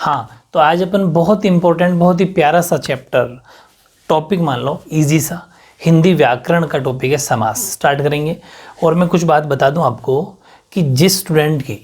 हाँ, तो आज अपन बहुत इंपॉर्टेंट, बहुत ही प्यारा सा चैप्टर, टॉपिक मान लो इजी सा, हिंदी व्याकरण का टॉपिक है समास, स्टार्ट करेंगे। और मैं कुछ बात बता दूं आपको कि जिस स्टूडेंट की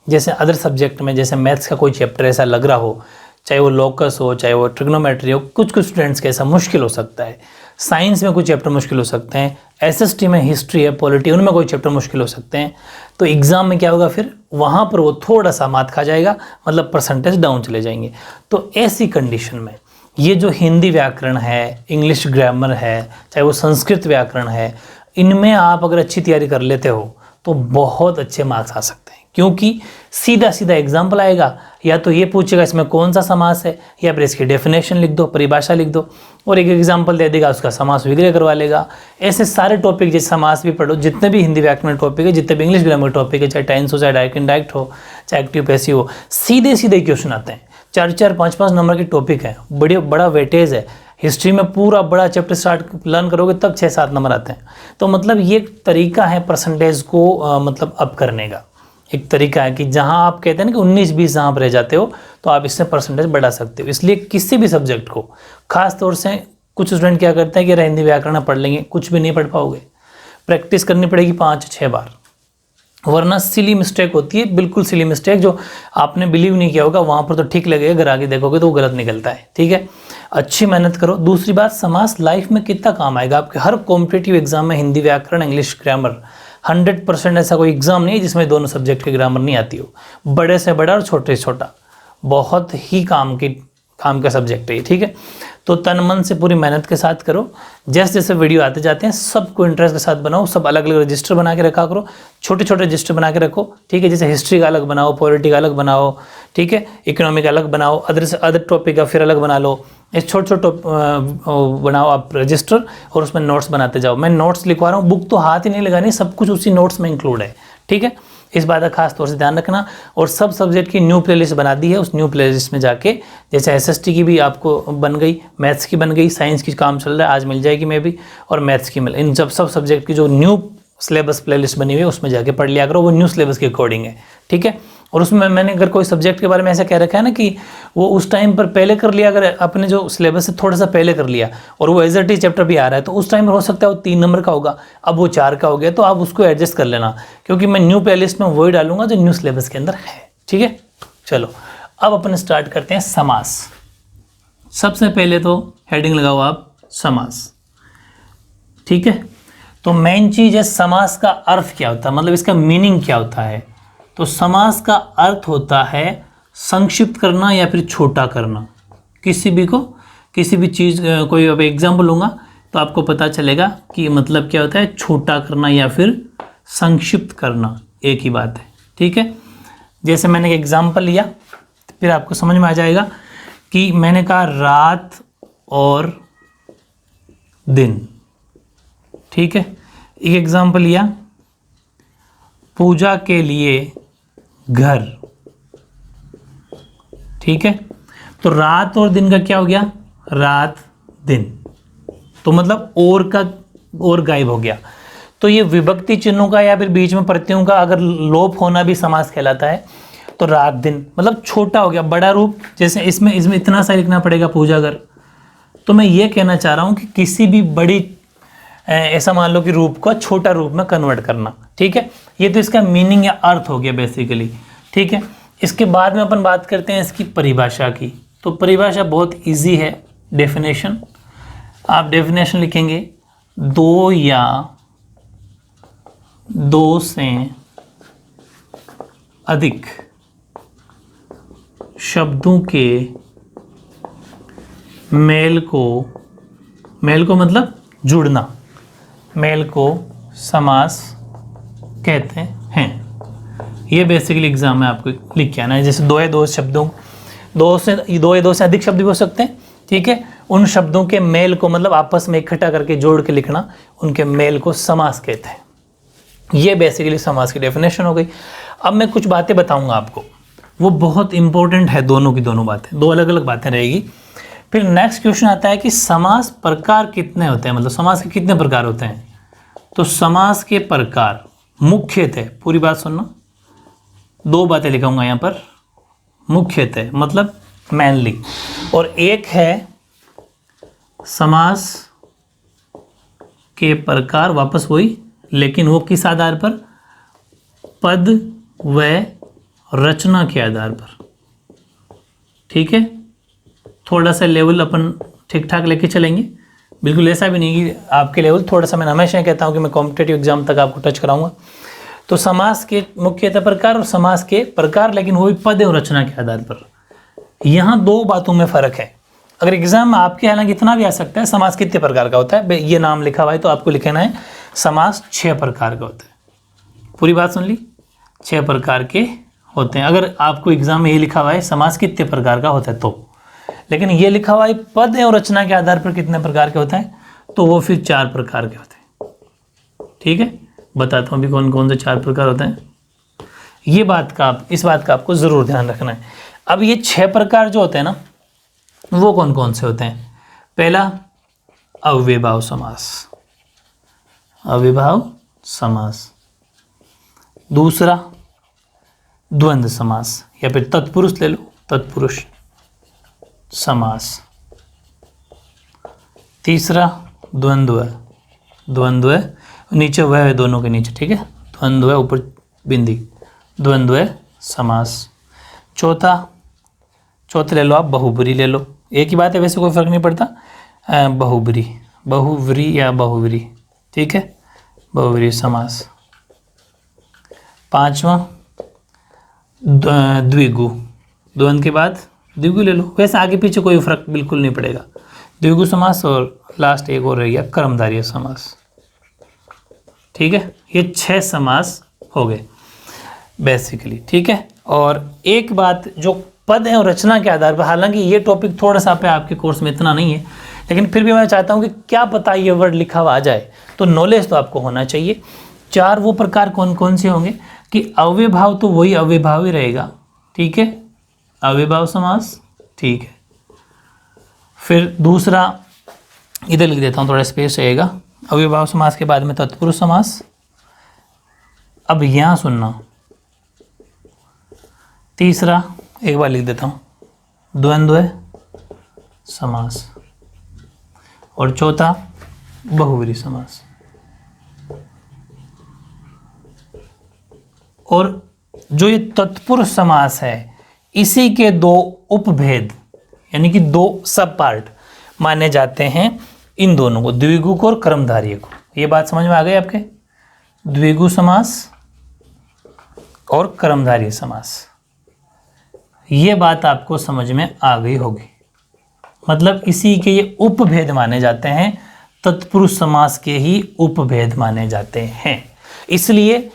जैसे अदर सब्जेक्ट में, जैसे मैथ्स का कोई चैप्टर ऐसा लग रहा हो, चाहे वो लोकस हो, चाहे वो ट्रिग्नोमेट्री हो, कुछ कुछ स्टूडेंट्स के ऐसा मुश्किल हो सकता है। साइंस में कुछ चैप्टर मुश्किल हो सकते हैं, एसएसटी में हिस्ट्री है, पॉलिटी, उनमें कोई चैप्टर मुश्किल हो सकते हैं। तो एग्ज़ाम में क्या होगा, फिर वहाँ पर वो थोड़ा सा मात खा जाएगा, मतलब परसेंटेज डाउन चले जाएंगे। तो ऐसी कंडीशन में ये जो हिंदी व्याकरण है, इंग्लिश ग्रामर है, चाहे वो संस्कृत व्याकरण है, इनमें आप अगर अच्छी तैयारी कर लेते हो तो बहुत अच्छे मार्क्स आ सकते हैं। क्योंकि सीधा सीधा एग्जाम्पल आएगा, या तो ये पूछेगा इसमें कौन सा समास है, या फिर इसकी डेफिनेशन लिख दो, परिभाषा लिख दो, और एक एग्जाम्पल दे देगा, उसका समास विग्रह करवा लेगा। ऐसे सारे टॉपिक, जैसे समास भी पढ़ो, जितने भी हिंदी व्याकरण टॉपिक है, जितने भी इंग्लिश ग्रामर टॉपिक है, चाहे टेंस हो, चाहे डायरेक्ट इनडायरेक्ट हो, चाहे एक्टिव पैसिव हो, सीधे सीधे क्वेश्चन आते हैं। 4-4, 5-5 नंबर के टॉपिक है, बड़ा वेटेज है। हिस्ट्री में पूरा बड़ा चैप्टर स्टार्ट लर्न करोगे तब 6-7 नंबर आते हैं। तो मतलब ये तरीका है परसेंटेज को मतलब अप करने का, एक तरीका है कि जहां आप कहते हैं ना कि 19-20 जहां आप रह जाते हो, तो आप इससे परसेंटेज बढ़ा सकते हो। इसलिए किसी भी सब्जेक्ट को, खास तौर से कुछ स्टूडेंट क्या करते हैं कि हिंदी व्याकरण पढ़ लेंगे, कुछ भी नहीं पढ़ पाओगे, प्रैक्टिस करनी पड़ेगी 5-6 बार, वरना सिली मिस्टेक होती है, बिल्कुल सिली मिस्टेक, जो आपने बिलीव नहीं किया होगा वहाँ पर तो ठीक लगेगा, घर आगे देखोगे तो वो गलत निकलता है। ठीक है, अच्छी मेहनत करो। दूसरी बात, समास लाइफ में कितना काम आएगा आपके, हर कॉम्पिटिटिव एग्जाम में हिंदी व्याकरण, इंग्लिश ग्रामर 100% ऐसा कोई एग्जाम नहीं है जिसमें दोनों सब्जेक्ट की ग्रामर नहीं आती हो। बड़े से बड़ा और छोटे से छोटा, बहुत ही काम का सब्जेक्ट है ये। ठीक है, तो तन मन से पूरी मेहनत के साथ करो। जैसे जैसे वीडियो आते जाते हैं सबको इंटरेस्ट के साथ बनाओ, सब अलग अलग रजिस्टर बना के रखा करो, छोटे छोटे रजिस्टर बना के रखो। ठीक है, जैसे हिस्ट्री का अलग बनाओ, पॉलिटी का अलग बनाओ, ठीक है, इकोनॉमी का अलग बनाओ, अदर टॉपिक का फिर अलग बना लो। इस छोटे छोटे बनाओ आप रजिस्टर, और उसमें नोट्स बनाते जाओ। मैं नोट्स लिखवा रहा हूँ, बुक तो हाथ ही नहीं लगानी, सब कुछ उसी नोट्स में इंक्लूड है। ठीक है, इस बात का खास तौर से ध्यान रखना। और सब सब्जेक्ट की न्यू प्लेलिस्ट बना दी है, उस न्यू प्लेलिस्ट में जाके, जैसे एसएसटी की भी आपको बन गई, मैथ्स की बन गई, साइंस की काम चल रहा है, आज मिल जाएगी मे भी, और मैथ्स की मिल, इन सब सब्जेक्ट की जो न्यू सिलेबस प्लेलिस्ट बनी हुई है उसमें जाके पढ़ लिया करो, वो न्यू सिलेबस के अकॉर्डिंग है। ठीक है, और उसमें मैंने अगर कोई सब्जेक्ट के बारे में ऐसा कह रखा है ना कि वो उस टाइम पर पहले कर लिया, अगर अपने जो सिलेबस है थोड़ा सा पहले कर लिया, और वो एज टी चैप्टर भी आ रहा है, तो उस टाइम पर हो सकता है वो 3 नंबर का होगा, अब वो 4 का हो गया, तो आप उसको एडजस्ट कर लेना, क्योंकि मैं न्यू प्लेलिस्ट में वही डालूंगा जो न्यू सिलेबस के अंदर है। ठीक है, चलो अब अपन स्टार्ट करते हैं समास। सबसे पहले तो हेडिंग लगाओ आप, समास। ठीक है, तो मेन चीज है समास का अर्थ क्या होता है, मतलब इसका मीनिंग क्या होता है। तो समास का अर्थ होता है संक्षिप्त करना या फिर छोटा करना, किसी भी चीज़, कोई अब एग्जाम्पल लूँगा तो आपको पता चलेगा कि मतलब क्या होता है, छोटा करना या फिर संक्षिप्त करना, एक ही बात है। ठीक है, जैसे मैंने एक एग्जाम्पल लिया, फिर आपको समझ में आ जाएगा कि मैंने कहा रात और दिन। ठीक है, एक एग्जाम्पल लिया, पूजा के लिए घर। ठीक है, तो रात और दिन का क्या हो गया, रात दिन, तो मतलब और गायब हो गया। तो ये विभक्ति चिन्हों का या फिर बीच में प्रत्ययों का अगर लोप होना भी समास कहलाता है। तो रात दिन मतलब छोटा हो गया, बड़ा रूप, जैसे इसमें इतना सा लिखना पड़ेगा पूजा घर। तो मैं ये कहना चाह रहा हूँ कि किसी भी बड़ी ऐसा मान लो कि रूप को छोटा रूप में कन्वर्ट करना। ठीक है, ये तो इसका मीनिंग या अर्थ हो गया बेसिकली। ठीक है, इसके बाद में अपन बात करते हैं इसकी परिभाषा की। तो परिभाषा बहुत इजी है, डेफिनेशन, आप डेफिनेशन लिखेंगे, 2 या 2 से अधिक शब्दों के मेल को मतलब जुड़ना, मेल को समास कहते हैं। ये बेसिकली एग्जाम में आपको लिख के आना है। जैसे 2 या 2 शब्दों, 2 या 2 से अधिक शब्द भी हो सकते हैं। ठीक है, उन शब्दों के मेल को मतलब आपस में इकट्ठा करके जोड़ के लिखना, उनके मेल को समास कहते हैं। ये बेसिकली समास की डेफिनेशन हो गई। अब मैं कुछ बातें बताऊंगा आपको, वो बहुत इंपॉर्टेंट है, दोनों की दोनों बातें, 2 अलग अलग बातें रहेगी। फिर नेक्स्ट क्वेश्चन आता है कि समास प्रकार कितने होते हैं, मतलब समास के कितने प्रकार होते हैं। तो समास के प्रकार मुख्यतः, पूरी बात सुनना, 2 बातें लिखाऊंगा यहाँ पर, मुख्यतः मतलब मेनली, और एक है समास के प्रकार, वापस वही, लेकिन वो किस आधार पर, पद व रचना के आधार पर। ठीक है, थोड़ा सा लेवल अपन ठीक ठाक लेके चलेंगे, बिल्कुल ऐसा भी नहीं कि आपके लेवल थोड़ा सा, मैं हमेशा कहता हूँ कि मैं कॉम्पिटेटिव एग्जाम तक आपको टच कराऊंगा। तो समास के मुख्यतः प्रकार और समास के प्रकार, लेकिन वो भी पद एवं रचना के आधार पर। यहाँ दो बातों में फर्क है। अगर एग्जाम में आपके हालांकि इतना भी आ सकता है समास कितने प्रकार का होता है, ये नाम लिखा हुआ है तो आपको लिखना है समास 6 प्रकार का होता है। पूरी बात सुन ली, 6 प्रकार के होते हैं। अगर आपको एग्जाम में ये लिखा हुआ है समास कितने प्रकार का होता है तो, लेकिन ये लिखा हुआ है पद एवं रचना के आधार पर कितने प्रकार के होते हैं, तो वो फिर 4 प्रकार के होते हैं। ठीक है, बताता हूँ अभी कौन कौन से 4 प्रकार होते हैं। ये बात का इस बात का आपको ज़रूर ध्यान रखना है। अब ये 6 प्रकार जो होते हैं ना, वो कौन कौन से होते हैं। पहला अव्ययभाव समास, अव्ययभाव समास। दूसरा द्वंद्व समास, या फिर तत्पुरुष ले लो, तत्पुरुष समास। तीसरा द्वंद्व, द्वंद्व नीचे वह है दोनों के नीचे, ठीक है, द्वंद्व ऊपर बिंदी, द्वंद्व समास। चौथा ले लो आप बहुब्री ले लो, एक ही बात है वैसे कोई फर्क नहीं पड़ता, बहुब्री, बहुव्री या बहुव्री, ठीक है, बहुव्री समास। पांचवा द्विगु, द्वंद्व के बाद द्विगु ले लो, वैसे आगे पीछे कोई फर्क बिल्कुल नहीं पड़ेगा, द्विगु समास। और लास्ट एक और रह गया कर्मधारय समास। ठीक है, ये 6 समास हो गए बेसिकली। ठीक है, और एक बात जो पद है और रचना के आधार पर, हालांकि ये टॉपिक थोड़ा सा पे आपके कोर्स में इतना नहीं है, लेकिन फिर भी मैं चाहता हूँ कि क्या पता ये वर्ड लिखा हुआ आ जाए, तो नॉलेज तो आपको होना चाहिए। 4 वो प्रकार कौन कौन से होंगे कि अव्ययभाव तो वही अव्ययभाव ही रहेगा, ठीक है, अव्ययभाव समास, ठीक है। फिर दूसरा इधर लिख देता हूँ, थोड़ा स्पेस रहेगा, अव्ययभाव समास के बाद में तत्पुरुष समास। अब यहाँ सुनना, तीसरा एक बार लिख देता हूँ, द्वंद्व समास, और चौथा बहुव्रीहि समास। और जो ये तत्पुरुष समास है, इसी के 2 उपभेद, यानी कि 2 सब पार्ट माने जाते हैं इन दोनों को, द्विगु को और कर्मधारय को। ये बात समझ में आ गई आपके, द्विगु समास और कर्मधारय समास, ये बात आपको समझ में आ गई होगी। मतलब इसी के ये उपभेद माने जाते हैं, तत्पुरुष समास के ही उपभेद माने जाते हैं। इसलिए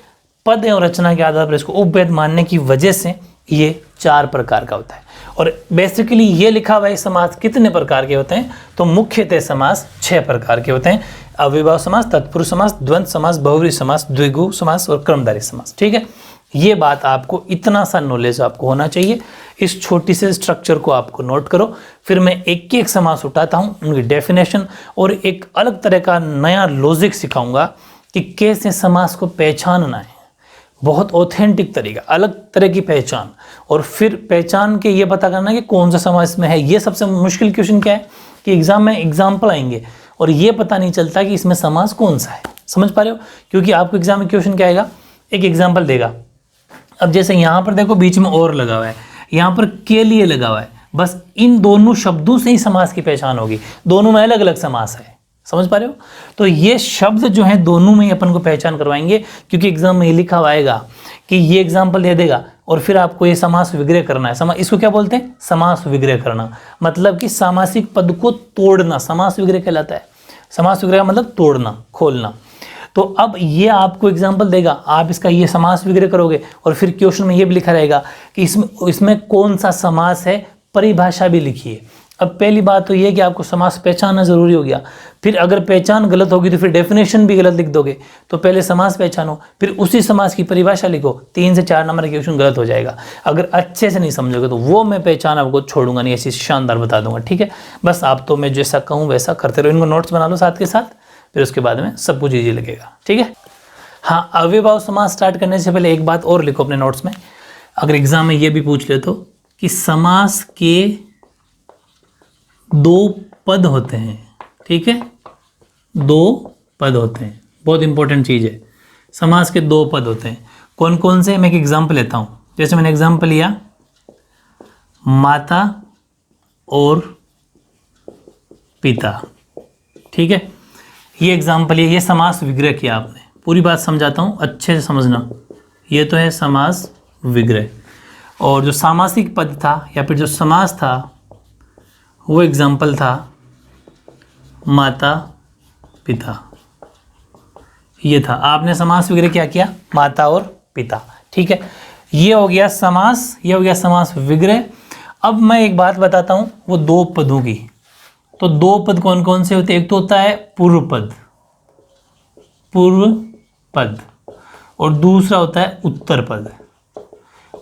पद एवं रचना के आधार पर इसको उपभेद मानने की वजह से ये 4 प्रकार का होता है। और बेसिकली ये लिखा हुआ है समास कितने प्रकार के होते हैं, तो मुख्यतः समास 6 प्रकार के होते हैं, अव्ययभाव समास, तत्पुरुष समास, द्वंद्व समास, बहुव्रीहि समास, द्विगु समास और कर्मधारय समास। ठीक है, ये बात आपको, इतना सा नॉलेज आपको होना चाहिए। इस छोटी से स्ट्रक्चर को आपको नोट करो, फिर मैं एक एक समास उठाता हूँ, उनकी डेफिनेशन और एक अलग तरह का नया लॉजिक सिखाऊंगा कि कैसे समास को पहचानना है, बहुत ऑथेंटिक तरीका, अलग तरह की पहचान। और फिर पहचान के ये पता करना कि कौन सा समास में है। ये सबसे मुश्किल क्वेश्चन क्या है कि एग्जाम में एग्जाम्पल आएंगे और ये पता नहीं चलता कि इसमें समास कौन सा है। समझ पा रहे हो, क्योंकि आपको एग्जाम में क्वेश्चन क्या आएगा, एक एग्जाम्पल देगा। अब जैसे यहाँ पर देखो बीच में और लगा हुआ है, यहाँ पर के लिए लगा हुआ है, बस इन दोनों शब्दों से ही समास की पहचान होगी, दोनों में अलग अलग समास है। समझ पा रहे हो, तो ये शब्द जो है दोनों में ही अपन को पहचान करवाएंगे, क्योंकि एग्जाम में ये लिखा हुआ आएगा कि ये एग्जाम्पल दे देगा और फिर आपको ये समास विग्रह करना है। इसको क्या बोलते हैं, समास विग्रह करना, मतलब कि सामासिक पद को तोड़ना समास विग्रह कहलाता है। समास विग्रह मतलब तोड़ना, खोलना। तो अब ये आपको एग्जाम्पल देगा, आप इसका ये समास विग्रह करोगे और फिर क्वेश्चन में ये भी लिखा रहेगा कि इसमें कौन सा समास है, परिभाषा भी लिखी है। अब पहली बात तो ये कि आपको समास पहचानना जरूरी हो गया, फिर अगर पहचान गलत होगी तो फिर डेफिनेशन भी गलत लिख दोगे। तो पहले समास पहचानो, फिर उसी समास की परिभाषा लिखो, 3 से 4 नंबर क्वेश्चन गलत हो जाएगा अगर अच्छे से नहीं समझोगे। तो वो मैं पहचान आपको छोड़ूंगा नहीं, ऐसी शानदार बता दूंगा। ठीक है, बस आप तो मैं जैसा कहूँ वैसा करते रहो, इनको नोट्स बना लो साथ के साथ, फिर उसके बाद में सब कुछ ईजी लगेगा। ठीक है, हाँ, अव्ययभाव समास स्टार्ट करने से पहले एक बात और लिखो अपने नोट्स में, अगर एग्जाम में ये भी पूछ ले तो कि समास के दो पद होते हैं, ठीक है, दो पद होते हैं, बहुत इंपॉर्टेंट चीज़ है। समास के दो पद होते हैं, कौन कौन से? मैं एक एग्जाम्पल लेता हूँ। जैसे मैंने एग्जाम्पल लिया माता और पिता, ठीक है, ये एग्जाम्पल है, ये समास विग्रह किया आपने। पूरी बात समझाता हूँ, अच्छे से समझना। ये तो है समास विग्रह, और जो सामासिक पद था या फिर जो समास था वो एग्जाम्पल था माता पिता, ये था। आपने समास विग्रह क्या किया? माता और पिता, ठीक है। ये हो गया समास, ये हो गया समास विग्रह। अब मैं एक बात बताता हूँ वो दो पदों की। तो दो पद कौन कौन से होते हैं? एक तो होता है पूर्व पद, पूर्व पद, और दूसरा होता है उत्तर पद।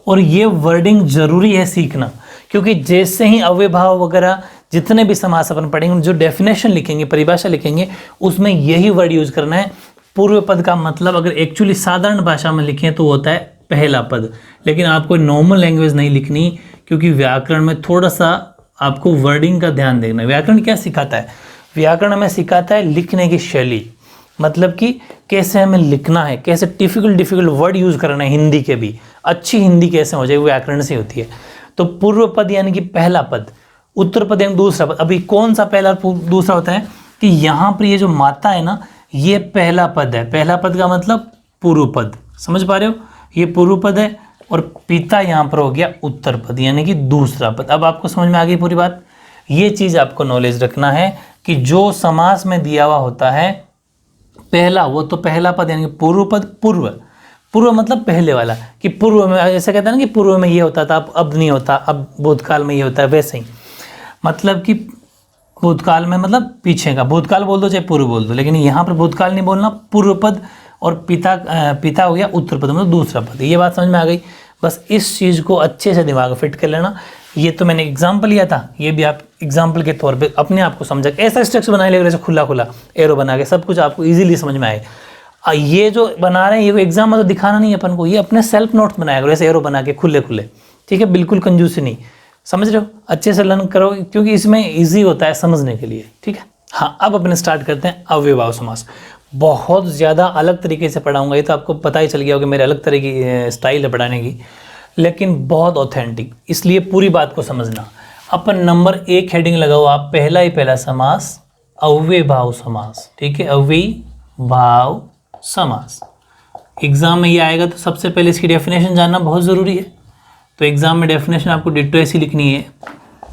और ये वर्डिंग जरूरी है सीखना, क्योंकि जैसे ही अव्ययभाव वगैरह जितने भी समास अपन पढ़ेंगे, जो डेफिनेशन लिखेंगे, परिभाषा लिखेंगे, उसमें यही वर्ड यूज करना है। पूर्व पद का मतलब अगर एक्चुअली साधारण भाषा में लिखें तो होता है पहला पद, लेकिन आपको नॉर्मल लैंग्वेज नहीं लिखनी, क्योंकि व्याकरण में थोड़ा सा आपको वर्डिंग का ध्यान देना है। व्याकरण क्या सिखाता है? व्याकरण में सिखाता है लिखने की शैली, मतलब कि कैसे हमें लिखना है, कैसे डिफिकल्ट वर्ड यूज करना है, हिंदी के भी अच्छी हिंदी कैसे हो जाए, वो व्याकरण से होती है। तो पूर्व पद यानी कि पहला पद, उत्तर पद यानी दूसरा पद। अभी कौन सा पहला और दूसरा होता है कि यहाँ पर ये जो माता है ना, ये पहला पद है। पहला पद का मतलब पूर्व पद, समझ पा रहे हो? ये पूर्व पद है, और पिता यहाँ पर हो गया उत्तर पद यानी कि दूसरा पद। अब आपको समझ में आ गई पूरी बात? ये चीज़ आपको नॉलेज रखना है कि जो समास में दिया हुआ होता है पहला, वो तो पहला पद यानी कि पूर्व पद। पूर्व मतलब पहले वाला, कि पूर्व में ऐसा कहता है ना कि पूर्व में ये होता था, अब नहीं होता, अब भूतकाल में ये होता है, वैसे ही मतलब कि भूतकाल में मतलब पीछे का, भूतकाल बोल दो चाहे पूर्व बोल दो, लेकिन यहाँ पर भूतकाल नहीं बोलना, पूर्व पद। और पिता हो गया उत्तर पद मतलब दूसरा पद। ये बात समझ में आ गई? बस इस चीज़ को अच्छे से दिमाग में फिट कर लेना। ये तो मैंने एग्जाम्पल लिया था, ये भी आप एग्जाम्पल के तौर पे अपने आप को समझा, ऐसा स्ट्रक्चर बनाए लेकर ऐसे खुला खुला एरो बना के सब कुछ आपको इजीली समझ में आए। ये जो बना रहे हैं ये एग्जाम में तो दिखाना नहीं है अपन को, ये अपने सेल्फ नोट्स बनाया करो ऐसे एरो बना के खुले खुले, ठीक है, बिल्कुल कंजूसी नहीं। समझ रहे हो? अच्छे से लर्न करो, क्योंकि इसमें ईजी होता है समझने के लिए, ठीक है। हाँ, अब अपने स्टार्ट करते हैं अव्ययभाव समास। बहुत ज़्यादा अलग तरीके से पढ़ाऊंगा, ये तो आपको पता ही चल गया होगा मेरे अलग तरह की स्टाइल है पढ़ाने की, लेकिन बहुत ऑथेंटिक, इसलिए पूरी बात को समझना। अपन नंबर 1 हेडिंग लगाओ आप, पहला ही पहला समास अव्ययभाव समास, ठीक है, अव्ययभाव समास। एग्जाम में ये आएगा तो सबसे पहले इसकी डेफिनेशन जानना बहुत ज़रूरी है। तो एग्जाम में डेफिनेशन आपको डिट्टो ऐसी लिखनी है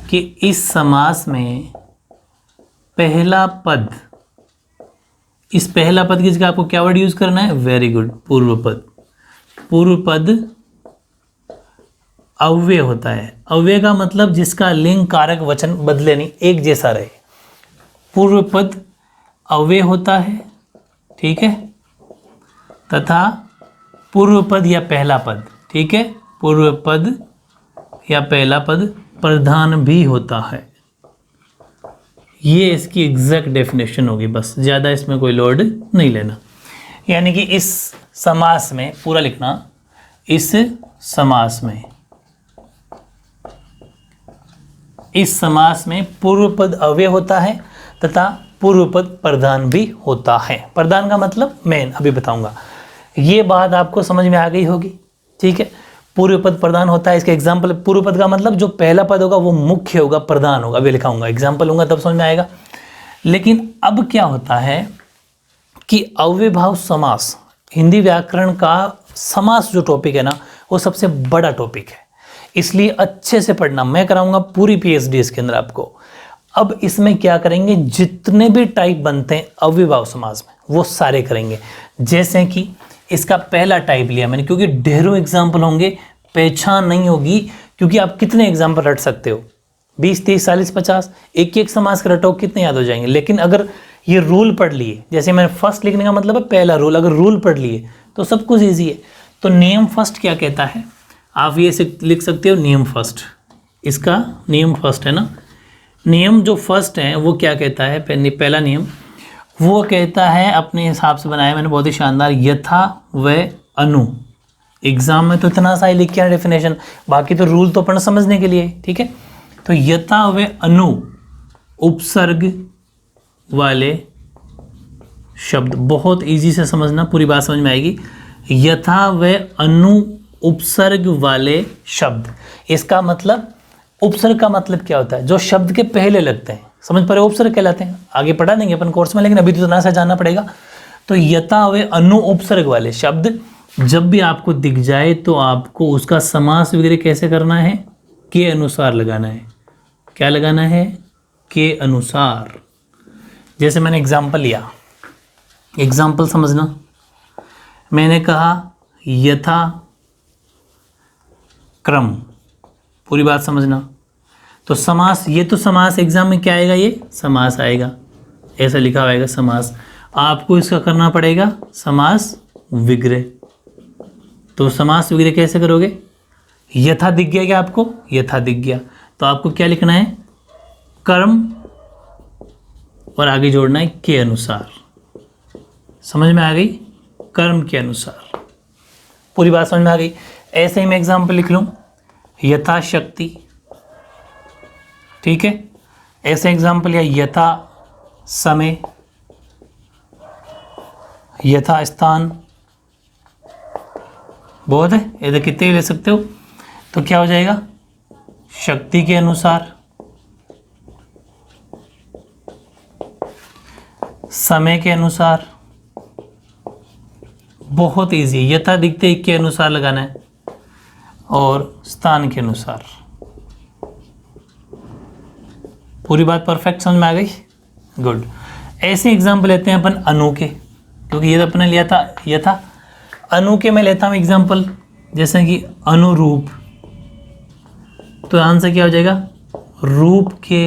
कि इस समास में पहला पद, इस पहला पद की जगह आपको क्या वर्ड यूज करना है? वेरी गुड, पूर्व पद। पूर्व पद अव्यय होता है। अव्यय का मतलब जिसका लिंग कारक वचन बदले नहीं, एक जैसा रहे। पूर्व पद अव्यय होता है, ठीक है, तथा पूर्व पद या पहला पद, ठीक है, पूर्व पद या पहला पद प्रधान भी होता है। ये इसकी एग्जैक्ट डेफिनेशन होगी, बस ज़्यादा इसमें कोई लोड नहीं लेना। यानी कि इस समास में पूरा लिखना, इस समास में पूर्व पद अव्यय होता है तथा पूर्व पद प्रधान भी होता है। प्रधान का मतलब मेन, अभी बताऊंगा। ये बात आपको समझ में आ गई होगी, ठीक है। पूर्व पद प्रधान होता है, इसका एग्जाम्पल, पूर्व पद का मतलब जो पहला पद होगा वो मुख्य होगा, प्रधान होगा, अभी लिखाऊंगा, एग्जाम्पल लूंगा तब समझ में आएगा। लेकिन अब क्या होता है कि अव्ययभाव समास, हिंदी व्याकरण का समास जो टॉपिक है ना, वो सबसे बड़ा टॉपिक है, इसलिए अच्छे से पढ़ना। मैं कराऊंगा पूरी पीएचडी इसके अंदर आपको। अब इसमें क्या करेंगे, जितने भी टाइप बनते हैं अव्ययभाव समास में वो सारे करेंगे। जैसे कि इसका पहला टाइप लिया मैंने, क्योंकि ढेरों एग्जाम्पल होंगे, पहचान नहीं होगी, क्योंकि आप कितने एग्जाम्पल रट सकते हो, 20, 30, 40, 50, एक समास का रटो, कितने याद हो जाएंगे। लेकिन अगर ये रूल पढ़ लिए, जैसे मैंने फर्स्ट लिखने का मतलब है पहला रूल, अगर रूल पढ़ लिए तो सब कुछ ईजी है। तो नियम फर्स्ट क्या कहता है, आप ये लिख सकते हो नियम फर्स्ट, इसका नियम फर्स्ट है ना। नियम जो फर्स्ट है वो क्या कहता है, पहला नियम वो कहता है, अपने हिसाब से बनाया मैंने बहुत ही शानदार, यथा व अनु, एग्जाम में तो इतना सा ही लिख के आना डेफिनेशन, बाकी तो रूल तो अपन समझने के लिए, ठीक है। तो यथा व अनु उपसर्ग वाले शब्द, बहुत इजी से समझना, पूरी बात समझ में आएगी। यथा व अनु उपसर्ग वाले शब्द, इसका मतलब उपसर्ग का मतलब क्या होता है, जो शब्द के पहले लगते हैं, समझ पा रहे हो, उपसर्ग कहलाते हैं। आगे पढ़ा देंगे अपन कोर्स में, लेकिन अभी तो इतना सा जानना पड़ेगा। तो यथा व अनु उपसर्ग वाले शब्द जब भी आपको दिख जाए तो आपको उसका समास वगैरह कैसे करना है, के अनुसार लगाना है। क्या लगाना है, के अनुसार। जैसे मैंने एग्जाम्पल लिया, एग्जाम्पल समझना, मैंने कहा यथा क्रम, पूरी बात समझना। तो समास, ये तो समास एग्जाम में क्या आएगा, ये समास आएगा, ऐसा लिखा होगा समास। आपको इसका करना पड़ेगा समास विग्रह। तो समास विग्रह कैसे करोगे, यथा दिख गया क्या आपको, यथा दिख गया, तो आपको क्या लिखना है, कर्म और आगे जोड़ना है के अनुसार। समझ में आ गई, कर्म के अनुसार, पूरी बात समझ में आ गई। ऐसे ही मैं एग्जाम्पल लिख लूँ, यथाशक्ति, ठीक है। ऐसे एग्जाम्पल, या यथा समय, यथा स्थान, बहुत है, इधर कितने ले सकते हो। तो क्या हो जाएगा, शक्ति के अनुसार, समय के अनुसार, बहुत इजी, यथा दिखते ही के अनुसार लगाना है, और स्थान के अनुसार। पूरी बात परफेक्ट समझ में आ गई, गुड। ऐसे एग्जाम्पल लेते हैं अपन अनु के, क्योंकि ये तो अपने लिया था यथा। अनु के मैं लेता हूँ एग्जाम्पल, जैसे कि अनुरूप, तो आंसर क्या हो जाएगा, रूप के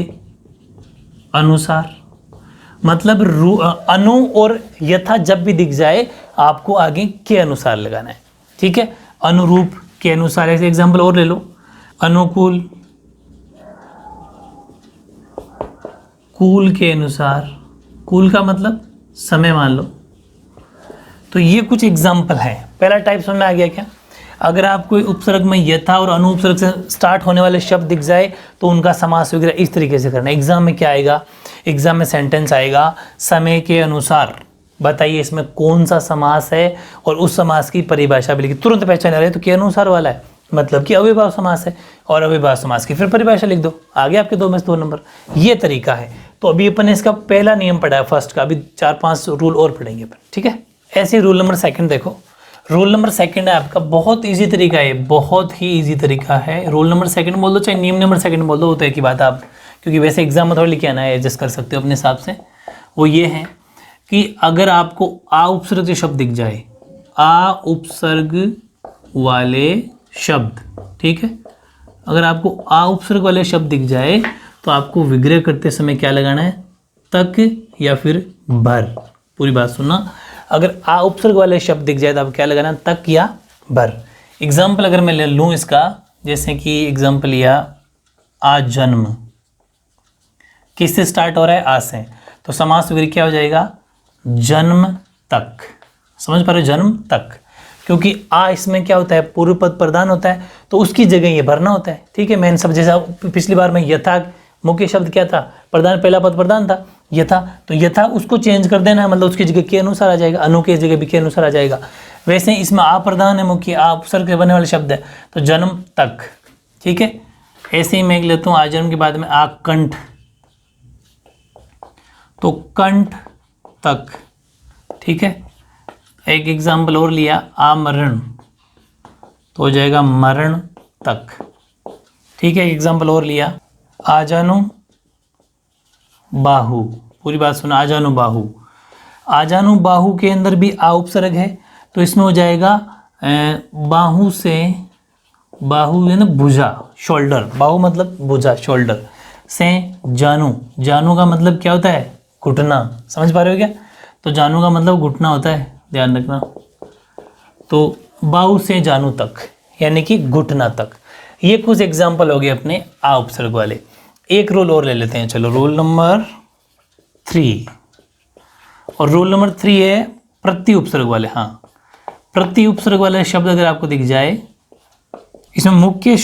अनुसार। मतलब अनु और यथा जब भी दिख जाए आपको आगे के अनुसार लगाना है, ठीक है। अनुरूप के अनुसार। ऐसे एग्जाम्पल और ले लो, अनुकूल, कूल के अनुसार, कूल का मतलब समय मान लो। तो ये कुछ एग्जाम्पल है। पहला टाइप समझ में आ गया क्या। अगर आपको उपसर्ग में यथा और अनु उपसर्ग से स्टार्ट होने वाले शब्द दिख जाए तो उनका समास वगैरह इस तरीके से करना है। एग्जाम में क्या आएगा, एग्जाम में सेंटेंस आएगा समय के अनुसार, बताइए इसमें कौन सा समास है और उस समास की परिभाषा भी लिखी, तुरंत पहचान रहे तो के अनुसार वाला है, मतलब कि अव्ययभाव समास है, और अव्ययभाव समास की फिर परिभाषा लिख दो, आगे आपके 2 में से 2 नंबर। ये तरीका है। तो अभी अपन ने इसका पहला नियम पढ़ा है फर्स्ट का, अभी 4-5 रूल और पढ़ेंगे अपन, ठीक है। ऐसे रूल नंबर 2 देखो, रूल नंबर 2 है आपका, बहुत इजी तरीका है, बहुत ही इजी तरीका है। रूल नंबर 2 बोल दो चाहे नियम नंबर 2 बोल दो, वो तो एक ही बात है, आप क्योंकि वैसे एग्जाम में थोड़ा लिखे आना है, एडजस्ट कर सकते हो अपने हिसाब से। वो ये है कि अगर आपको आ उपसर्ग शब्द दिख जाए, आ उपसर्ग वाले शब्द, ठीक है, अगर आपको आ उपसर्ग वाले शब्द दिख जाए तो आपको विग्रह करते समय क्या लगाना है, तक या फिर भर। पूरी बात सुनना, अगर आ उपसर्ग वाले शब्द दिख जाए तो आपको क्या लगाना है, तक या भर। एग्जाम्पल अगर मैं ले लूँ इसका, जैसे कि एग्जाम्पल लिया आ जन्म, किससे स्टार्ट हो रहा है, आ से, तो समास विग्रह क्या हो जाएगा, जन्म तक। समझ पा रहे हो, जन्म तक, क्योंकि आ इसमें क्या होता है, पूर्व पद प्रधान होता है, तो उसकी जगह ये भरना होता है, ठीक है। मैंने सब जैसा पिछली बार में यथा मुख्य शब्द क्या था, प्रधान, पहला पद प्रधान था यथा, तो यथा उसको चेंज कर देना है, मतलब उसकी जगह के अनुसार आ जाएगा, अनु की जगह भी के अनुसार आ जाएगा। वैसे इसमें आ प्रधान है, मुख्य आ उपसर्ग से बनने वाले शब्द है, तो जन्म तक, ठीक है। ऐसे ही मैं लेता हूँ आ जन्म के बाद में आ कंठ, तो कंठ तक, ठीक है। एक एग्जाम्पल और लिया आ मरण, तो हो जाएगा मरण तक, ठीक है। एग्जाम्पल और लिया आ जानु बाहु, पूरी बात सुना, आ जानु बाहु, आ जानु बाहु के अंदर भी आ उपसर्ग है, तो इसमें हो जाएगा बाहु से, बाहु है ना भुजा, शोल्डर, बाहु मतलब भुजा, शोल्डर से जानू, जानू का मतलब क्या होता है, घुटना। समझ पा रहे हो क्या, तो जानू का मतलब घुटना होता है, ध्यान रखना। तो बाहु से जानू तक यानी कि घुटना तक। ये कुछ एग्जाम्पल हो गए अपने आ उपसर्ग वाले। एक रूल और ले लेते हैं, चलो रूल नंबर 3, और रूल नंबर 3 है प्रति उपसर्ग वाले। हाँ, प्रति उपसर्ग वाला शब्द अगर आपको दिख जाए, इसमें मुख्य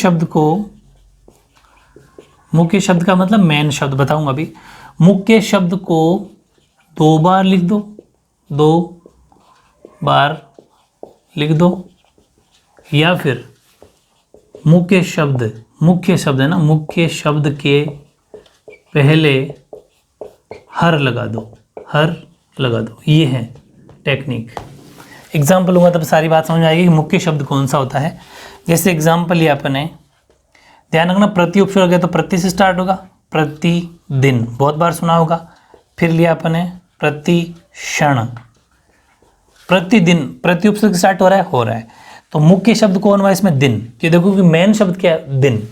शब्द का मतलब मेन शब्द बताऊंगा अभी। मुख्य शब्द को 2 बार लिख दो, 2 बार लिख दो, या फिर मुख्य शब्द है ना, मुख्य शब्द के पहले हर लगा दो। ये है टेक्निक। एग्जाम्पल होगा तब सारी बात समझ में आएगी कि मुख्य शब्द कौन सा होता है। जैसे एग्जाम्पल लिया अपने, ध्यान रखना प्रति उपसर्ग है तो प्रति से स्टार्ट होगा, प्रतिदिन बहुत बार सुना होगा। फिर लिया अपने प्रतिक्षण, प्रतिदिन प्रति उपसर्ग स्टार्ट हो रहा है तो मुख्य शब्द कौन हुआ इसमें? दिन। कि देखो कि मेन शब्द क्या है? दिन।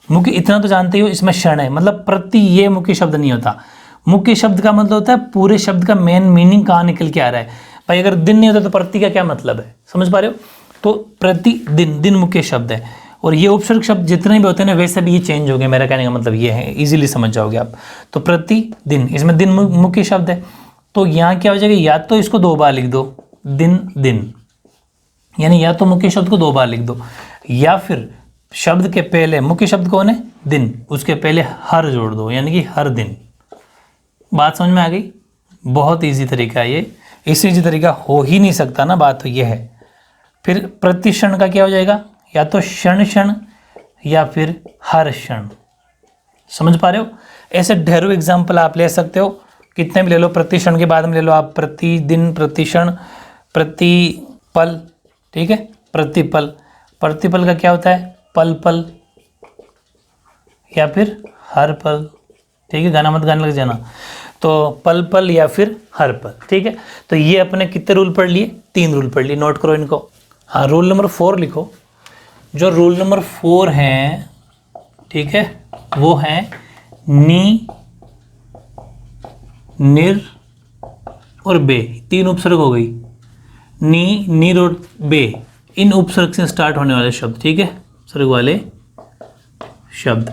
मुख्य इतना तो जानते हो, इसमें क्षण है, मतलब प्रति ये मुख्य शब्द नहीं होता। मुख्य शब्द का मतलब होता है पूरे शब्द का मेन मीनिंग कहाँ निकल के आ रहा है। भाई अगर दिन नहीं होता तो प्रति का क्या मतलब है, समझ पा रहे हो? तो प्रतिदिन, दिन मुख्य शब्द है। और ये उपसर्ग शब्द जितने भी होते हैं ना, वैसे भी ये चेंज हो गए। मेरा कहने का मतलब ये है, इजीली समझ जाओगे आप। तो प्रतिदिन, इसमें दिन मुख्य शब्द है, तो यहाँ क्या हो जाएगा? या तो इसको 2 बार लिख दो, दिन, यानी या तो मुख्य शब्द को 2 बार लिख दो, या फिर शब्द के पहले, मुख्य शब्द कौन है? दिन, उसके पहले हर जोड़ दो, यानी कि हर दिन। बात समझ में आ गई? बहुत इजी तरीका है ये, इससे इजी तरीका हो ही नहीं सकता ना, बात तो ये है। फिर प्रतिक्षण का क्या हो जाएगा? या तो क्षण या फिर हर क्षण। समझ पा रहे हो? ऐसे ढेरों एग्जाम्पल आप ले सकते हो, कितने भी ले लो। प्रतिक्षण के बाद में ले लो आप प्रतिदिन, प्रतिक्षण, प्रतिपल, ठीक है? प्रतिपल का क्या होता है? पल, या फिर हर पल, ठीक है? गाना मत गाने लग जाना। तो पल या फिर हर पल, ठीक है? तो ये अपने कितने रूल पढ़ लिए? 3 रूल पढ़ लिए, नोट करो इनको। हाँ, रूल नंबर 4 लिखो। जो रूल नंबर 4 है, ठीक है, वो है नी, निर और बे। 3 उपसर्ग हो गई, नी, निर और बे। इन उपसर्ग से स्टार्ट होने वाले शब्द, ठीक है, उपसर्ग वाले शब्द,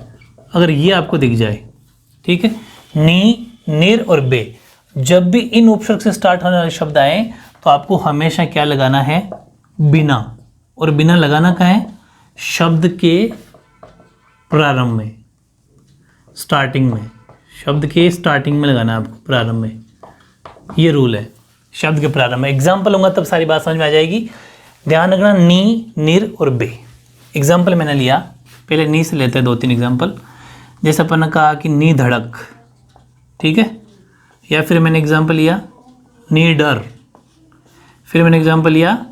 अगर ये आपको दिख जाए, ठीक है, नी, निर और बे, जब भी इन उपसर्ग से स्टार्ट होने वाले शब्द आए तो आपको हमेशा क्या लगाना है? बिना। और बिना लगाना कहाँ है? शब्द के प्रारंभ में, स्टार्टिंग में, शब्द के स्टार्टिंग में लगाना है आपको, प्रारंभ में। ये रूल है, शब्द के प्रारंभ में। एग्जाम्पल होगा तब सारी बात समझ में आ जाएगी। ध्यान रखना, नी, निर और बे। एग्जाम्पल मैंने लिया, पहले नी से लेते हैं 2-3 एग्जाम्पल। जैसे अपन ने कहा कि नी धड़क, ठीक है, या फिर मैंने एग्जाम्पल लिया नी डर। फिर मैंने एग्जाम्पल लिया,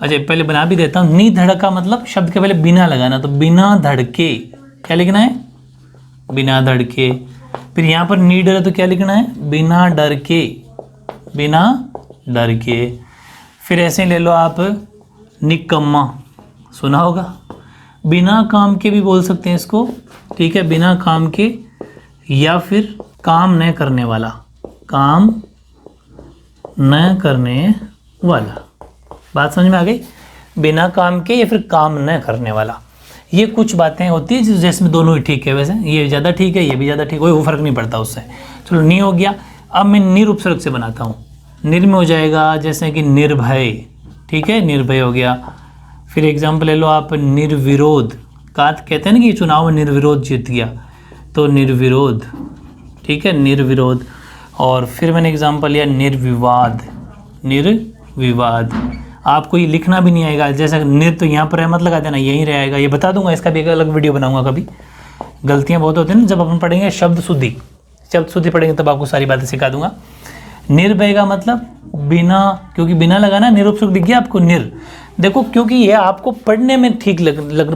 अच्छा पहले बना भी देता हूँ, नी धड़क का मतलब शब्द के पहले बिना लगाना, तो बिना धड़के क्या लिखना है? बिना धड़के। फिर यहाँ पर नी डर है तो क्या लिखना है? बिना डर के, बिना डर के। फिर ऐसे ले लो आप निकम्मा, सुना होगा, बिना काम के भी बोल सकते हैं इसको, ठीक है, बिना काम के, या फिर काम न करने वाला, काम न करने वाला। बात समझ में आ गई? बिना काम के या फिर काम न करने वाला। ये कुछ बातें होती है जिसमें दोनों ही ठीक है, वैसे ये ज़्यादा ठीक है, ये भी ज़्यादा ठीक है, कोई फर्क नहीं पड़ता उससे। चलो नी हो गया। अब मैं निर उपसर्ग से बनाता हूँ। निर में हो जाएगा जैसे कि निर्भय, ठीक है, निर्भय हो गया। फिर एग्जाम्पल ले लो आप निर्विरोध का, कहते हैं ना कि चुनाव में निर्विरोध जीत गया, तो निर्विरोध, ठीक है, निर्विरोध। और फिर मैंने एग्जाम्पल लिया निर्विवाद, निर्विवाद। आपको ये लिखना भी नहीं आएगा, जैसा निर तो यहाँ पर है मत लगा देना, यहीं रहेगा, ये बता दूंगा, इसका भी एक अलग वीडियो बनाऊंगा कभी। गलतियाँ बहुत होती हैं ना जब अपन पढ़ेंगे शब्द शुद्धि पढ़ेंगे तब आपको सारी बातें सिखा दूंगा। निर्भय का मतलब बिना, क्योंकि बिना लगाना, निरुपसर्ग दिख गया आपको निर। देखो क्योंकि ये आपको पढ़ने में ठीक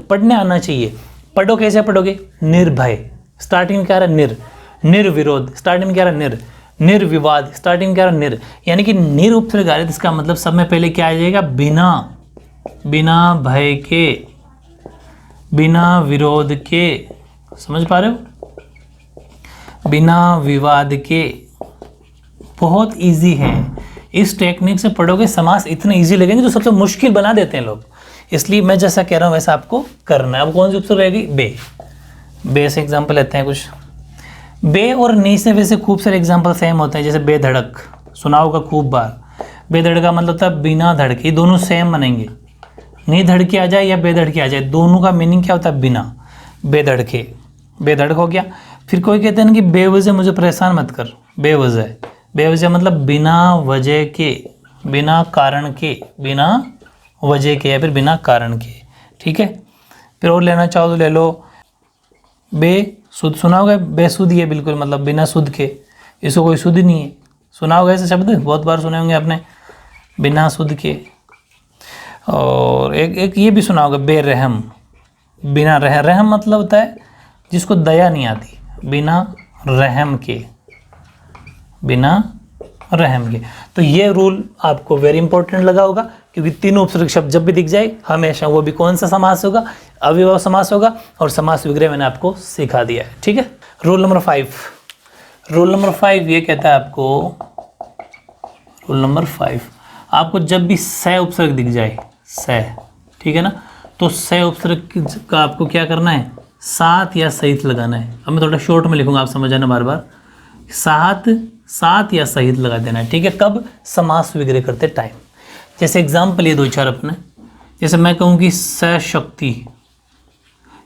पढ़ने आना चाहिए। पढ़ो कैसे पढ़ोगे? निर्भय, स्टार्टिंग में क्या रहा? निर। निर्विरोध, स्टार्टिंग में क्या रहा? निर। निर्विवाद, स्टार्टिंग में क्या रहा? निर। यानी कि निर उपसर्ग आ रहा है, इसका मतलब सब में पहले क्या आ जाएगा? बिना, बिना भय के, बिना विरोध के, समझ पा रहे हो? बिना विवाद के। बहुत इजी है, इस टेक्निक से पढ़ोगे समास इतने इजी लगेंगे जो सबसे मुश्किल बना देते हैं लोग। इसलिए मैं जैसा कह रहा हूँ वैसा आपको करना है। अब कौन सी उपसर्ग रहेगी? बे। बे से एग्जाम्पल लेते हैं कुछ। बे और नी से वैसे खूब सारे एग्जाम्पल सेम होते हैं, जैसे बेधड़क, सुना होगा खूब बार। बेधड़का मतलब होता है बिना धड़के, दोनों सेम बनेंगे, नहीं धड़के आ जाए या बेधड़के आ जाए, दोनों का मीनिंग क्या होता है? बिना, बेधड़के, बेधड़क हो गया। फिर कोई कहते हैं ना कि बेवजह मुझे परेशान मत कर, बेवजह, बेवजह मतलब बिना वजह के, बिना कारण के, बिना वजह के या फिर बिना कारण के, ठीक है। फिर और लेना चाहो तो ले लो, बेसुध, सुना होगा बेसुध, ये बिल्कुल मतलब बिना सुध के, इसको कोई सुध नहीं है, सुना होगा ऐसे शब्द, बहुत बार सुने होंगे आपने, बिना सुध के। और एक ये भी सुना होगा बेरहम, बिना रहम मतलब होता है जिसको दया नहीं आती, बिना रहम के, बिना रहम के। तो ये रूल आपको वेरी इंपॉर्टेंट लगा होगा, क्योंकि तीनों उपसर्ग शब्द जब भी दिख जाए हमेशा वो भी कौन सा समास होगा? अव्ययभाव समास होगा, और समास विग्रह मैंने आपको सिखा दिया है, ठीक है। रूल नंबर 5, रूल नंबर 5 ये कहता है आपको, रूल नंबर 5 आपको जब भी स उपसर्ग दिख जाए, स, ठीक है ना, तो स उपसर्ग का आपको क्या करना है? साथ या सहित लगाना है। अब मैं थोड़ा शॉर्ट में लिखूंगा, आप समझ जाना बार बार, साथ या सहित लगा देना है, ठीक है। कब? समास विग्रह करते टाइम। जैसे एग्जाम्पल ये 2-4 अपने, जैसे मैं कहूँ कि सशक्ति,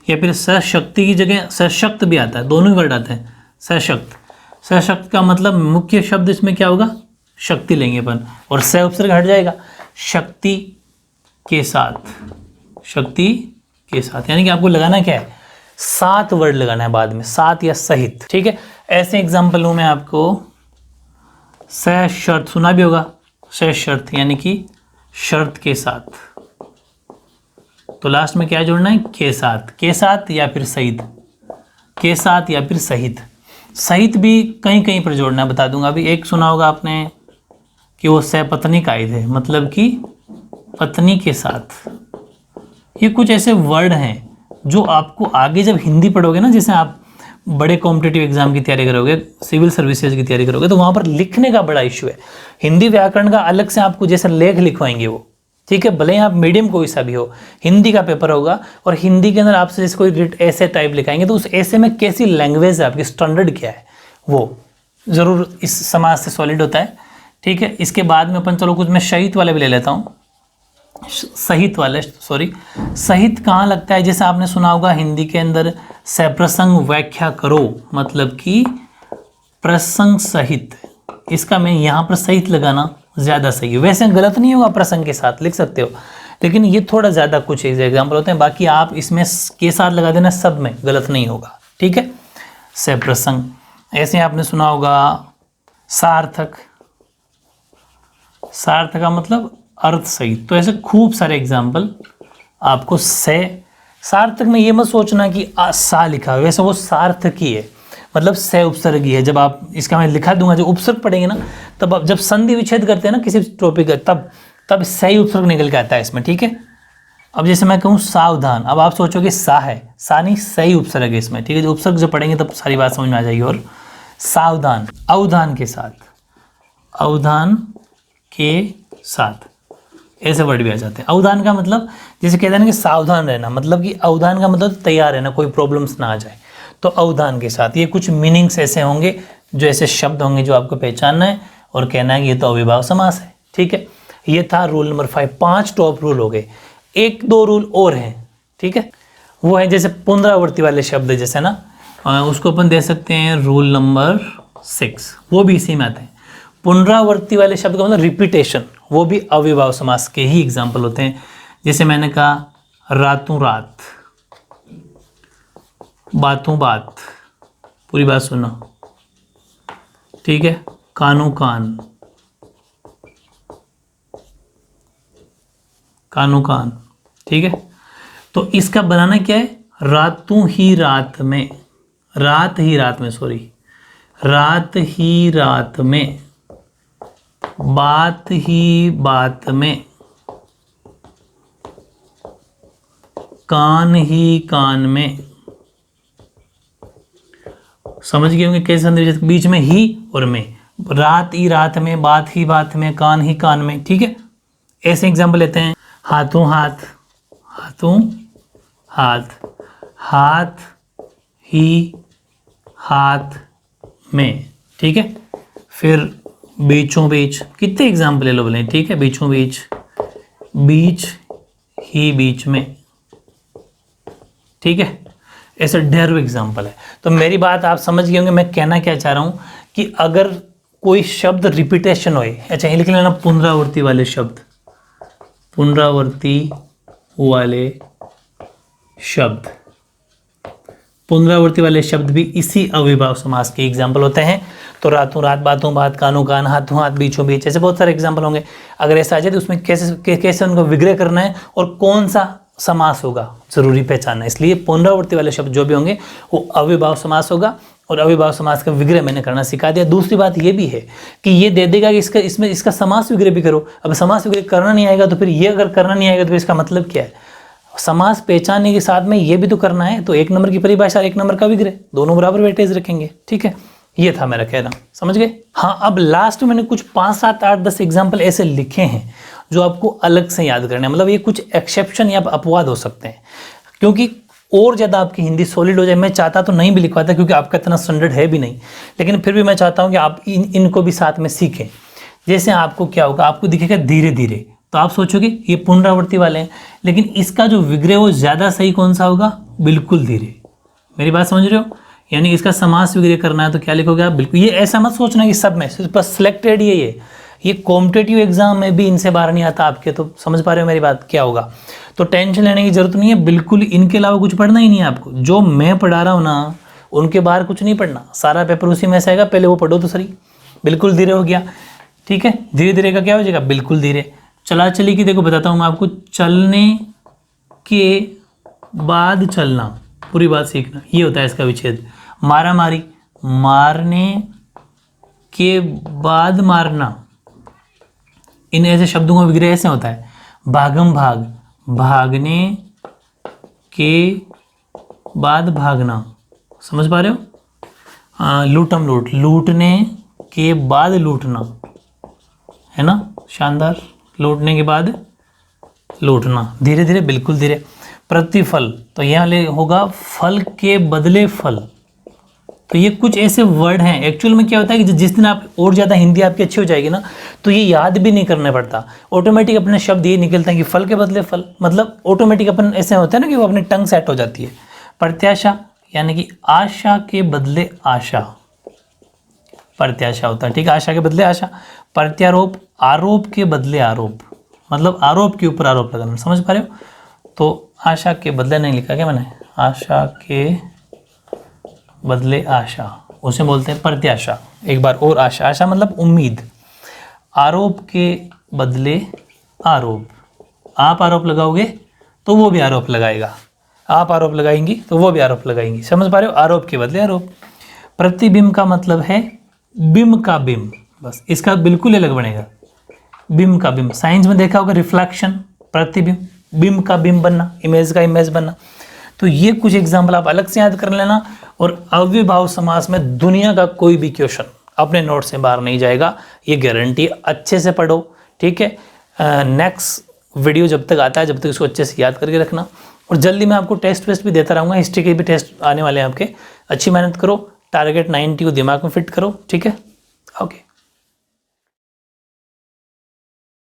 या फिर सशक्ति की जगह सशक्त भी आता है, दोनों ही वर्ड आते हैं। सशक्त, सशक्त का मतलब मुख्य शब्द इसमें क्या होगा? शक्ति लेंगे अपन, और स उपसर्ग हट जाएगा, शक्ति के साथ, शक्ति के साथ, यानी कि आपको लगाना क्या है? 7 वर्ड लगाना है बाद में, साथ या सहित, ठीक है। ऐसे एग्जाम्पल हूँ मैं आपको, सशर्त, सुना भी होगा, सशर्त यानी कि शर्त के साथ, तो लास्ट में क्या जोड़ना है? के साथ या फिर सहित, के साथ या फिर सहित। सहित भी कहीं कहीं पर जोड़ना है, बता दूंगा अभी। एक सुना होगा आपने कि वो सपत्नी कायद है, मतलब कि पत्नी के साथ। ये कुछ ऐसे वर्ड हैं जो आपको आगे जब हिंदी पढ़ोगे ना, जैसे आप बड़े कॉम्पिटिटिव एग्जाम की तैयारी करोगे, सिविल सर्विसेज की तैयारी करोगे, तो वहाँ पर लिखने का बड़ा इशू है। हिंदी व्याकरण का अलग से आपको जैसे लेख लिखवाएंगे वो, ठीक है। भले ही आप मीडियम कोई सा भी हो, हिंदी का पेपर होगा और हिंदी के अंदर आपसे जैसे कोई ऐसे टाइप लिखाएंगे, तो उस ऐसे में कैसी लैंग्वेज है आपकी, स्टैंडर्ड क्या है, वो ज़रूर इस समाज से सॉलिड होता है, ठीक है। इसके बाद में अपन चलो कुछ मैं सहित वाले भी ले लेता हूँ, सहित वाले, सॉरी, सहित कहाँ लगता है? जैसे आपने सुना होगा हिंदी के अंदर सप्रसंग व्याख्या करो, मतलब कि प्रसंग सहित, इसका मैं यहाँ पर सहित लगाना ज़्यादा सही है। वैसे गलत नहीं होगा, प्रसंग के साथ लिख सकते हो, लेकिन ये थोड़ा ज़्यादा कुछ एग्जाम्पल होते हैं, बाकी आप इसमें के साथ लगा देना, सब में गलत नहीं होगा, ठीक है। सप्रसंग, ऐसे आपने सुना होगा सार्थक, सार्थक का मतलब अर्थ सहित। तो ऐसे खूब सारे एग्जाम्पल आपको सार्थक में ये मत सोचना कि सा लिखा है, वैसे वो सार्थकी है, मतलब स उपसर्गी है। जब आप इसका मैं लिखा दूंगा, जब उपसर्ग पढ़ेंगे ना, तब आप जब संधि विच्छेद करते हैं ना किसी टॉपिक का, तब सही उपसर्ग निकल के आता है इसमें, ठीक है। अब जैसे मैं कहूँ सावधान, अब आप सोचोगे सा है, सा नहीं, सही उपसर्ग है इसमें, ठीक है। जो उपसर्ग जब पढ़ेंगे तब सारी बात समझ में आ जाएगी। और सावधान, अवधान के साथ, अवधान के साथ, ऐसे वर्ड भी आ जाते हैं। अवधान का मतलब जैसे कहते हैं ना कि सावधान रहना, मतलब कि अवधान का मतलब तैयार रहना, कोई प्रॉब्लम्स ना आ जाए, तो अवधान के साथ। ये कुछ मीनिंग्स ऐसे होंगे, जो ऐसे शब्द होंगे जो आपको पहचानना है और कहना है कि ये तो अव्ययभाव समास है, ठीक है। ये था रूल नंबर 5, 5 टॉप रूल हो गए। 1-2 रूल और हैं, ठीक है। वो है जैसे पुनरावृत्ति वाले शब्द, जैसे ना उसको अपन दे सकते हैं रूल नंबर 6, वो भी इसी में आते हैं। पुनरावृत्ति वाले शब्द का मतलब रिपीटेशन, वो भी अव्ययभाव समास के ही एग्जाम्पल होते हैं। जैसे मैंने कहा रातों रात, बातों बात, पूरी बात सुनो, ठीक है। कानों कान, कानों कान, ठीक है। तो इसका बनाना क्या है? रातों ही रात में, रात ही रात में, सॉरी, रात ही रात में, बात ही बात में, कान ही कान में। समझ गए होंगे कैसे संधि विच्छेद, बीच में ही और में, रात ही रात में, बात ही बात में, कान ही कान में, ठीक है। ऐसे एग्जाम्पल लेते हैं, हाथों हाथ, हाथों हाथ, हाथ ही हाथ में, ठीक है। फिर बीचों बीच, कितने एग्जाम्पल ले लो बोले, ठीक है, बीचों बीच, बीच ही बीच में, ठीक है, ऐसे ढेरों एग्जाम्पल है। तो मेरी बात आप समझ गए होंगे मैं कहना क्या चाह रहा हूँ कि अगर कोई शब्द रिपीटेशन होए, अच्छा ये लिख लेना पुनरावृत्ति वाले शब्द, पुनरावृत्ति वाले शब्द, पुनरावृत्ति वाले शब्द भी इसी अविभाव समास के एग्जाम्पल होते हैं। तो रातों रात, बातों बात, कानों कान, हाथों हाथ, बीचों बीच, ऐसे बहुत सारे एग्जाम्पल होंगे। अगर ऐसा आ जाए तो उसमें कैसे उनको विग्रह करना है और कौन सा समास होगा जरूरी पहचानना है। इसलिए पुनरावृत्ति वाले शब्द जो भी होंगे वो अविभाव समास होगा, और अविभाव समास का विग्रह मैंने करना सिखा दिया। दूसरी बात ये भी है कि ये दे देगा कि इसका समास विग्रह भी करो। अब समास विग्रह करना नहीं आएगा तो फिर ये अगर करना नहीं आएगा तो इसका मतलब क्या है, समास पहचानने के साथ में ये भी तो करना है। तो 1 नंबर की परिभाषा और 1 नंबर का विग्रह, दोनों बराबर वेटेज रखेंगे, ठीक है। ये था मेरा कहना, समझ गए। हाँ, अब लास्ट में मैंने कुछ 5, 7, 8, 10 एग्जाम्पल ऐसे लिखे हैं जो आपको अलग से याद करने हैं। मतलब ये कुछ एक्सेप्शन या अपवाद हो सकते हैं, क्योंकि और ज़्यादा आपकी हिंदी सॉलिड हो जाए। मैं चाहता तो नहीं भी लिखवाता क्योंकि आपका इतना स्टैंडर्ड है भी नहीं, लेकिन फिर भी मैं चाहता हूँ कि आप इनको भी साथ में सीखें। जैसे आपको क्या होगा, आपको दिखेगा धीरे धीरे, तो आप सोचोगे ये पुनरावृत्ति वाले हैं, लेकिन इसका जो विग्रह वो ज़्यादा सही कौन सा होगा, बिल्कुल धीरे। मेरी बात समझ रहे हो, यानी इसका समास विग्रह करना है तो क्या लिखोगे आप, बिल्कुल। ये ऐसा मत सोचना कि सब में बस सिलेक्टेड ये कॉम्पिटेटिव एग्जाम में भी इनसे बाहर नहीं आता आपके। तो समझ पा रहे हो मेरी बात क्या होगा। तो टेंशन लेने की जरूरत नहीं है, बिल्कुल इनके अलावा कुछ पढ़ना ही नहीं है आपको। जो मैं पढ़ा रहा हूँ ना, उनके बाहर कुछ नहीं पढ़ना, सारा पेपर उसी में से आएगा। पहले वो पढ़ो तो सही। बिल्कुल धीरे हो गया, ठीक है। धीरे धीरे का क्या हो जाएगा, बिल्कुल धीरे। चला चली की देखो बताता हूँ मैं आपको, चलने के बाद चलना, पूरी बात सीखना, ये होता है इसका विच्छेद। मारा मारी, मारने के बाद मारना, इन ऐसे शब्दों का विग्रह ऐसे होता है। भागम भाग, भागने के बाद भागना, समझ पा रहे हो। लूटम लूट, लूटने के बाद लूटना, है ना, शानदार। लूटने के बाद लूटना, धीरे धीरे, बिल्कुल धीरे। प्रतिफल, तो यहाँ होगा फल के बदले फल। तो ये कुछ ऐसे वर्ड हैं। एक्चुअल में क्या होता है कि जिस दिन आप और ज़्यादा हिंदी आपकी अच्छी हो जाएगी ना, तो ये याद भी नहीं करना पड़ता, ऑटोमेटिक अपने शब्द ये निकलते हैं कि फल के बदले फल, मतलब ऑटोमेटिक अपन ऐसे होता है ना कि वो अपनी टंग सेट हो जाती है। प्रत्याशा, यानी कि आशा के बदले आशा, प्रत्याशा होता है, ठीक है, आशा के बदले आशा। प्रत्यारोप, आरोप के बदले आरोप, मतलब आरोप के ऊपर आरोप लगाना, समझ पा रहे हो। तो आशा के बदले नहीं लिखा क्या मैंने, आशा के बदले आशा, उसे बोलते हैं प्रत्याशा। एक बार और, आशा, आशा मतलब उम्मीद। आरोप के बदले आरोप, आप आरोप लगाओगे तो वो भी आरोप लगाएगा, आप आरोप लगाएंगी तो वो भी आरोप लगाएंगी, समझ पा रहे हो। आरोप के बदले आरोप। प्रतिबिंब का मतलब है बिंब का बिंब, बस इसका बिल्कुल अलग बनेगा। बिंब का बिंब, साइंस में देखा होगा, रिफ्लेक्शन, प्रतिबिंब, बिंब का बिंब बनना, इमेज का इमेज बनना। तो ये कुछ एग्जाम्पल आप अलग से याद कर लेना। और अव्ययभाव समास में दुनिया का कोई भी क्वेश्चन अपने नोट से बाहर नहीं जाएगा, ये गारंटी। अच्छे से पढ़ो, ठीक है। नेक्स्ट वीडियो जब तक आता है, जब तक इसको अच्छे से याद करके रखना। और जल्दी मैं आपको टेस्ट वेस्ट भी देता रहूँगा, हिस्ट्री के भी टेस्ट आने वाले हैं आपके। अच्छी मेहनत करो, टारगेट 90 को दिमाग में फिट करो, ठीक है। ओके।